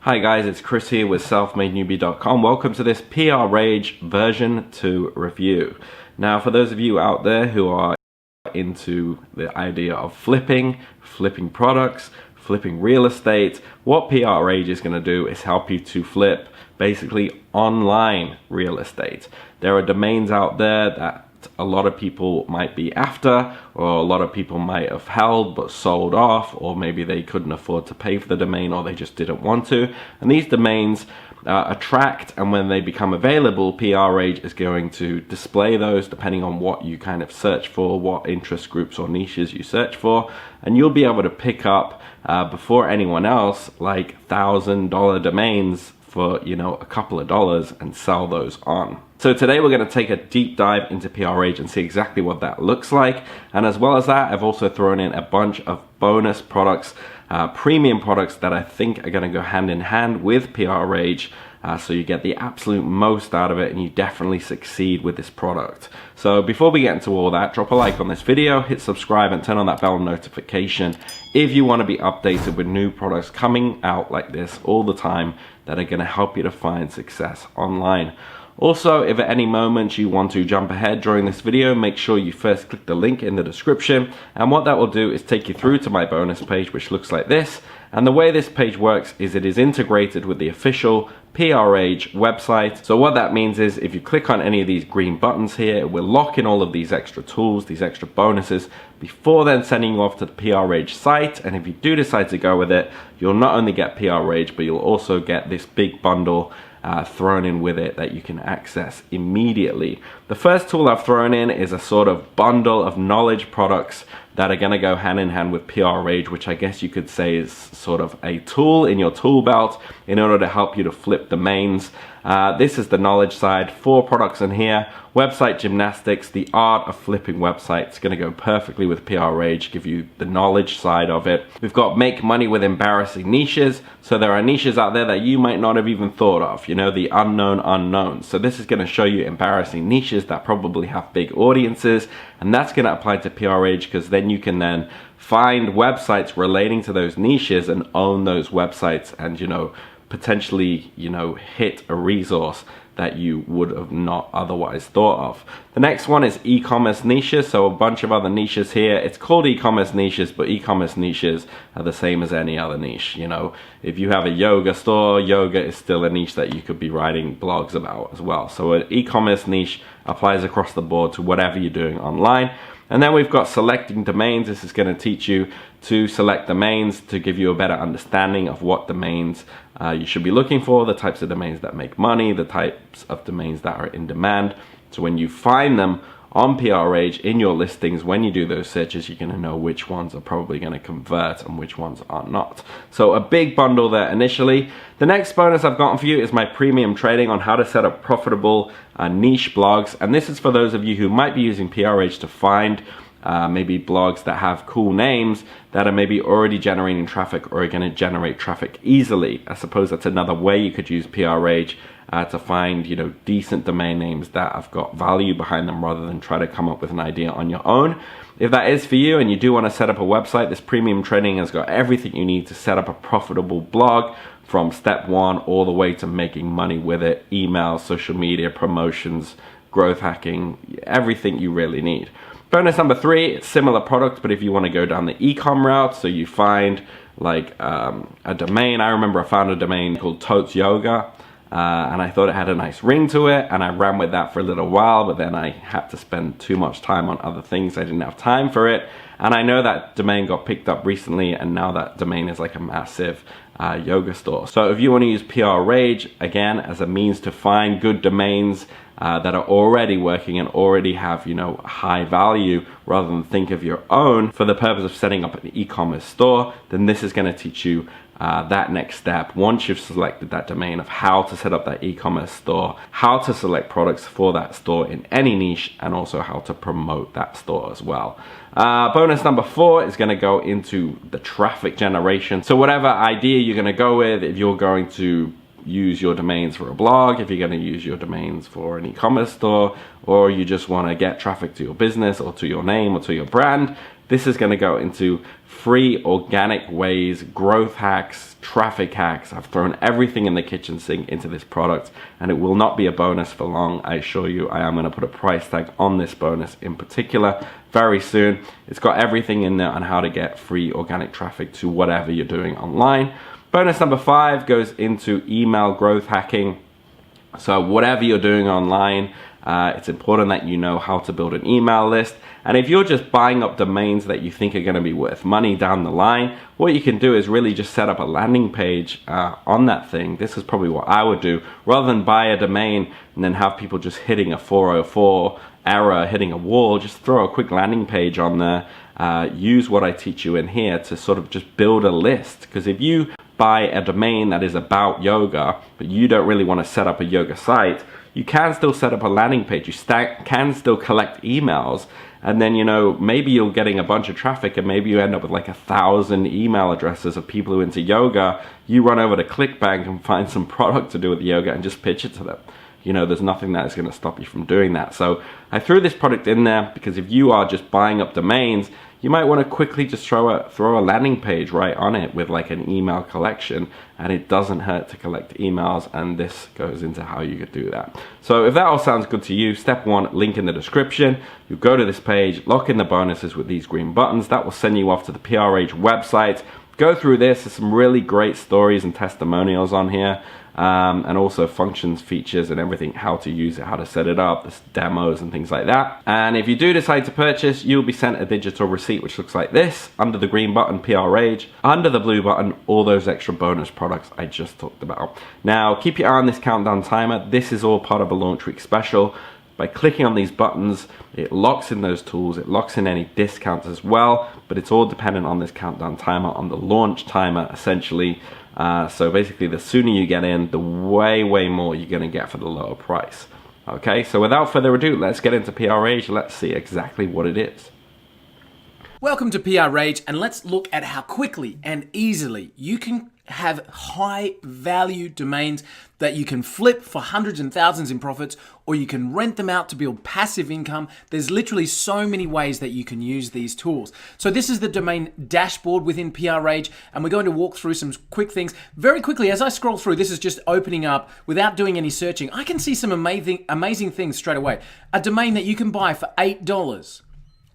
Hi guys, it's Chris here with selfmadenewbie.com. Welcome to this PR Rage version 2 review. Now, for those of you out there who are into the idea of flipping products, flipping real estate, what PR Rage is going to do is help you to flip basically online real estate. There are domains out there that a lot of people might be after, or a lot of people might have held but sold off, or maybe they couldn't afford to pay for the domain, or they just didn't want to. And these domains attract, and when they become available, PR Rage is going to display those depending on what you kind of search for, what interest groups or niches you search for, and you'll be able to pick up before anyone else like $1,000 domains for, you know, a couple of dollars and sell those on. So today we're going to take a deep dive into PR Rage and see exactly what that looks like. And as well as that, I've also thrown in a bunch of bonus products, premium products that I think are going to go hand in hand with PR Rage. So you get the absolute most out of it and you definitely succeed with this product. So before we get into all that, drop a like on this video, hit subscribe and turn on that bell notification if you want to be updated with new products coming out like this all the time that are going to help you to find success online. Also, if at any moment you want to jump ahead during this video, make sure you first click the link in the description, and what that will do is take you through to my bonus page, which looks like this. And the way this page works is it is integrated with the official PR Rage website. So what that means is if you click on any of these green buttons here, it will lock in all of these extra tools, these extra bonuses, before then sending you off to the PR Rage site. And if you do decide to go with it, you'll not only get PR Rage, but you'll also get this big bundle thrown in with it that you can access immediately. The first tool I've thrown in is a sort of bundle of knowledge products that are going to go hand in hand with PR Rage, which I guess you could say is sort of a tool in your tool belt in order to help you to flip domains. This is the knowledge side, 4 products in here. Website gymnastics, the art of flipping websites, going to go perfectly with PR Rage, give you the knowledge side of it. We've got make money with embarrassing niches. So there are niches out there that you might not have even thought of, you know, the unknown unknowns. So this is going to show you embarrassing niches that probably have big audiences, and that's going to apply to PR Rage because then you can then find websites relating to those niches and own those websites and, you know, potentially, you know, hit a resource that you would have not otherwise thought of. The next one is e-commerce niches, so a bunch of other niches here. It's called e-commerce niches, but e-commerce niches are the same as any other niche. You know, if you have a yoga store, yoga is still a niche that you could be writing blogs about as well. So an e-commerce niche applies across the board to whatever you're doing online. And then we've got selecting domains. This is going to teach you to select domains to give you a better understanding of what domains you should be looking for, the types of domains that make money, the types of domains that are in demand. So when you find them on PR Rage in your listings, when you do those searches, you're going to know which ones are probably going to convert and which ones are not. So a big bundle there initially. The next bonus I've gotten for you is my premium training on how to set up profitable niche blogs. And this is for those of you who might be using PR Rage to find maybe blogs that have cool names that are maybe already generating traffic or are going to generate traffic easily. I suppose that's another way you could use PR Rage to find, you know, decent domain names that have got value behind them rather than try to come up with an idea on your own. If that is for you and you do want to set up a website, this premium training has got everything you need to set up a profitable blog from step 1 all the way to making money with it, email, social media, promotions, growth hacking, everything you really need. Bonus number 3, it's similar product, but if you want to go down the e-com route, so you find like a domain. I remember I found a domain called Totes Yoga, and I thought it had a nice ring to it, and I ran with that for a little while, but then I had to spend too much time on other things. I didn't have time for it, and I know that domain got picked up recently, and now that domain is like a massive yoga store. So if you want to use PR Rage, again, as a means to find good domains that are already working and already have, you know, high value, rather than think of your own for the purpose of setting up an e-commerce store, then this is going to teach you that next step once you've selected that domain of how to set up that e-commerce store, how to select products for that store in any niche, and also how to promote that store as well. Bonus number 4 is going to go into the traffic generation. So whatever idea you're going to go with, if you're going to use your domains for a blog, if you're going to use your domains for an e-commerce store, or you just want to get traffic to your business or to your name or to your brand, This is going to go into free organic ways, growth hacks, traffic hacks. I've thrown everything in the kitchen sink into this product, and it will not be a bonus for long. I assure you, I am going to put a price tag on this bonus in particular very soon. It's got everything in there on how to get free organic traffic to whatever you're doing online. Bonus number 5 goes into email growth hacking. So whatever you're doing online, it's important that you know how to build an email list. And if you're just buying up domains that you think are going to be worth money down the line, what you can do is really just set up a landing page on that thing. This is probably what I would do. Rather than buy a domain and then have people just hitting a 404 error, hitting a wall, just throw a quick landing page on there. Use what I teach you in here to sort of just build a list. Because if you buy a domain that is about yoga, but you don't really want to set up a yoga site, you can still set up a landing page. You can still collect emails, and then, you know, maybe you're getting a bunch of traffic, and maybe you end up with like 1,000 email addresses of people who are into yoga. You run over to ClickBank and find some product to do with yoga and just pitch it to them. You know, there's nothing that is going to stop you from doing that. So I threw this product in there because if you are just buying up domains, you might want to quickly just throw a landing page right on it with like an email collection, and it doesn't hurt to collect emails, and this goes into how you could do that. So if that all sounds good to you, step 1, link in the description. You go to this page, lock in the bonuses with these green buttons. That will send you off to the PRH website. Go through this. There's some really great stories and testimonials on here. And also functions, features, and everything, how to use it, how to set it up, there's demos and things like that. And if you do decide to purchase, you'll be sent a digital receipt which looks like this. Under the green button, PR Rage. Under the blue button, all those extra bonus products I just talked about. Now, keep your eye on this countdown timer. This is all part of a launch week special. By clicking on these buttons, it locks in those tools, it locks in any discounts as well, but it's all dependent on this countdown timer, on the launch timer, essentially. So basically, the sooner you get in, the way more you're going to get for the lower price. Okay, so without further ado, let's get into PR Rage. Let's see exactly what it is. Welcome to PR Rage, and let's look at how quickly and easily you can have high value domains that you can flip for hundreds and thousands in profits, or you can rent them out to build passive income. There's literally so many ways that you can use these tools. So this is the domain dashboard within PR Rage, and we're going to walk through some quick things. Very quickly, as I scroll through, this is just opening up without doing any searching. I can see some amazing things straight away. A domain that you can buy for $8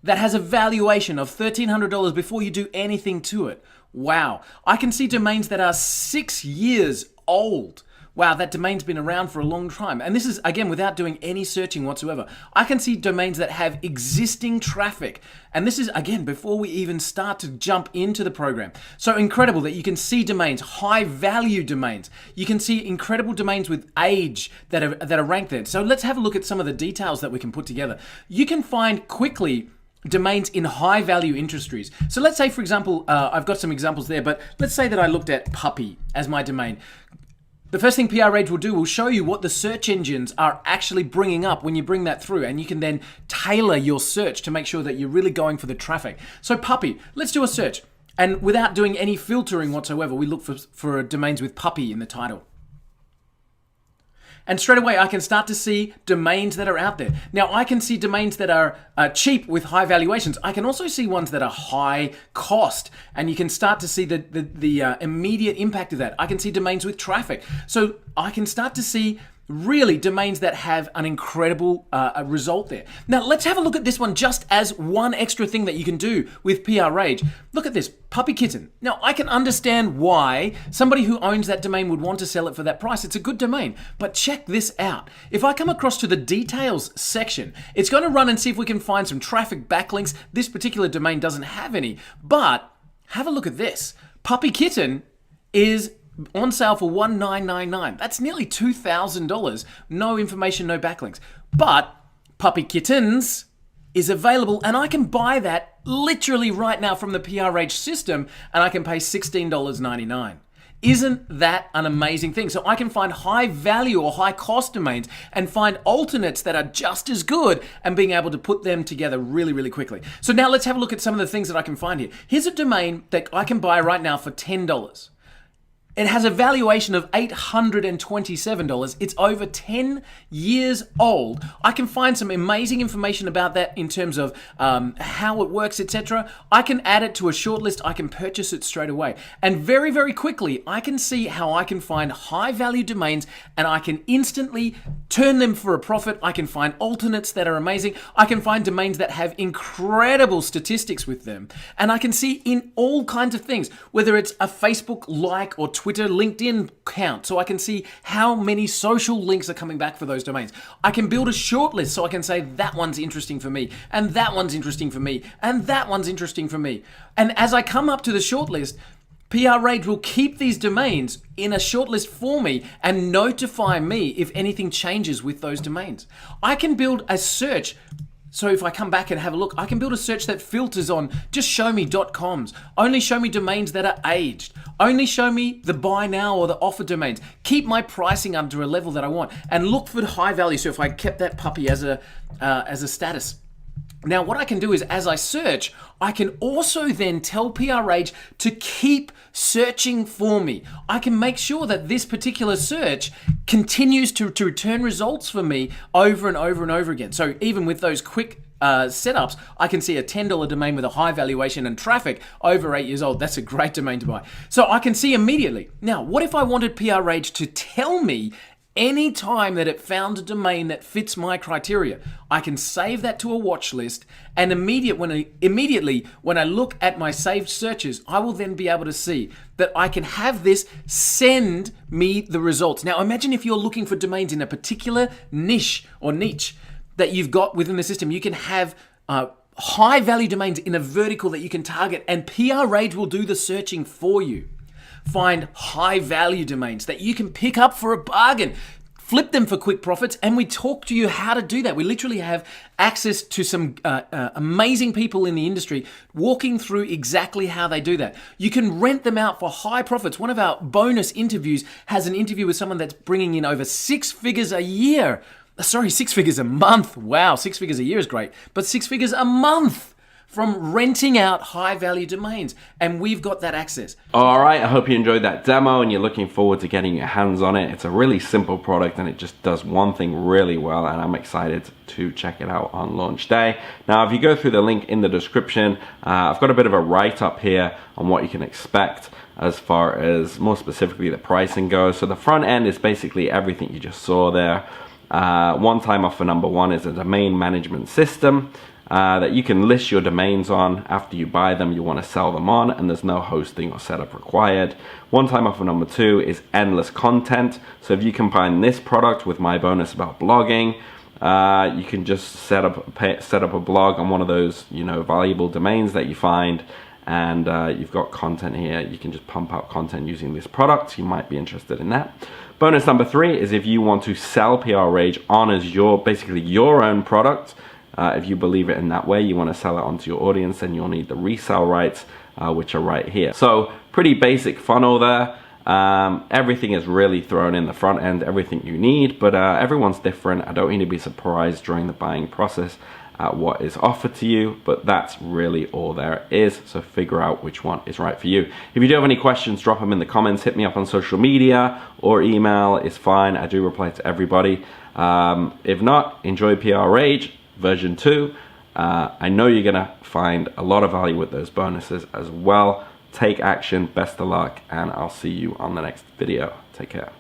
that has a valuation of $1,300 before you do anything to it. Wow. I can see domains that are 6 years old. Wow, that domain's been around for a long time. And this is, again, without doing any searching whatsoever. I can see domains that have existing traffic. And this is, again, before we even start to jump into the program. So incredible that you can see domains, high value domains. You can see incredible domains with age that are ranked there. So let's have a look at some of the details that we can put together. You can find quickly domains in high value industries. So let's say, for example, I've got some examples there, but let's say that I looked at puppy as my domain. The first thing PR Rage will do will show you what the search engines are actually bringing up when you bring that through, and you can then tailor your search to make sure that you're really going for the traffic. So puppy, let's do a search. And without doing any filtering whatsoever, we look for domains with puppy in the title. And straight away, I can start to see domains that are out there. Now, I can see domains that are cheap with high valuations. I can also see ones that are high cost, and you can start to see the immediate impact of that. I can see domains with traffic. So I can start to see really domains that have an incredible result there. Now, let's have a look at this one just as one extra thing that you can do with PR Rage. Look at this, puppy kitten. Now, I can understand why somebody who owns that domain would want to sell it for that price. It's a good domain, but check this out. If I come across to the details section, it's going to run and see if we can find some traffic backlinks. This particular domain doesn't have any, but have a look at this. Puppy kitten is on sale for $1,999. That's nearly $2,000. No information, no backlinks. But Puppy Kittens is available, and I can buy that literally right now from the PR Rage system, and I can pay $16.99. Isn't that an amazing thing? So I can find high value or high cost domains and find alternates that are just as good, and being able to put them together really, really quickly. So now let's have a look at some of the things that I can find here. Here's a domain that I can buy right now for $10. It has a valuation of $827. It's over 10 years old. I can find some amazing information about that in terms of how it works, etc. I can add it to a shortlist. I can purchase it straight away. And very, very quickly, I can see how I can find high value domains and I can instantly turn them for a profit. I can find alternates that are amazing. I can find domains that have incredible statistics with them. And I can see in all kinds of things, whether it's a Facebook like or Twitter, LinkedIn count, so I can see how many social links are coming back for those domains. I can build a shortlist so I can say that one's interesting for me, and that one's interesting for me, and that one's interesting for me. And as I come up to the shortlist, PR Rage will keep these domains in a shortlist for me and notify me if anything changes with those domains. I can build a search. So if I come back and have a look, I can build a search that filters on just show me .coms, only show me domains that are aged, only show me the buy now or the offer domains, keep my pricing under a level that I want, and look for high value. So if I kept that puppy as a status. Now what I can do is as I search, I can also then tell PR Rage to keep searching for me. I can make sure that this particular search continues to return results for me over and over and over again. So even with those quick setups, I can see a $10 domain with a high valuation and traffic over 8 years old. That's a great domain to buy. So I can see immediately. Now, what if I wanted PR Rage to tell me any time that it found a domain that fits my criteria? I can save that to a watch list, and immediately when I look at my saved searches, I will then be able to see that I can have this send me the results. Now imagine if you're looking for domains in a particular niche that you've got within the system. You can have high value domains in a vertical that you can target, and PR Rage will do the searching for you. Find high value domains that you can pick up for a bargain, flip them for quick profits, and we talk to you how to do that. We literally have access to some amazing people in the industry walking through exactly how they do that. You can rent them out for high profits. One of our bonus interviews has an interview with someone that's bringing in over 6 figures a year. Sorry, 6 figures a month. Wow, 6 figures a year is great, but 6 figures a month from renting out high value domains, and we've got that access. All right, I hope you enjoyed that demo and you're looking forward to getting your hands on it. It's a really simple product and it just does one thing really well, and I'm excited to check it out on launch day. Now, if you go through the link in the description, I've got a bit of a write-up here on what you can expect as far as more specifically the pricing goes. So the front end is basically everything you just saw there. One-time offer number one is a domain management system that you can list your domains on. After you buy them, you want to sell them on, and there's no hosting or setup required. One-time offer number two is endless content. So if you combine this product with my bonus about blogging, you can just set up a blog on one of those, valuable domains that you find, and you've got content here. You can just pump out content using this product. You might be interested in that. Bonus number three is if you want to sell PR Rage on as basically your own product. If you believe it in that way, you want to sell it onto your audience, then you'll need the resale rights, which are right here. So pretty basic funnel there. Everything is really thrown in the front end, everything you need, but everyone's different. I don't need to be surprised during the buying process at what is offered to you, but that's really all there is. So figure out which one is right for you. If you do have any questions, drop them in the comments, hit me up on social media or email is fine. I do reply to everybody. If not, enjoy PR Rage version 2. I know you're gonna find a lot of value with those bonuses as well. Take action, best of luck, and I'll see you on the next video. Take care.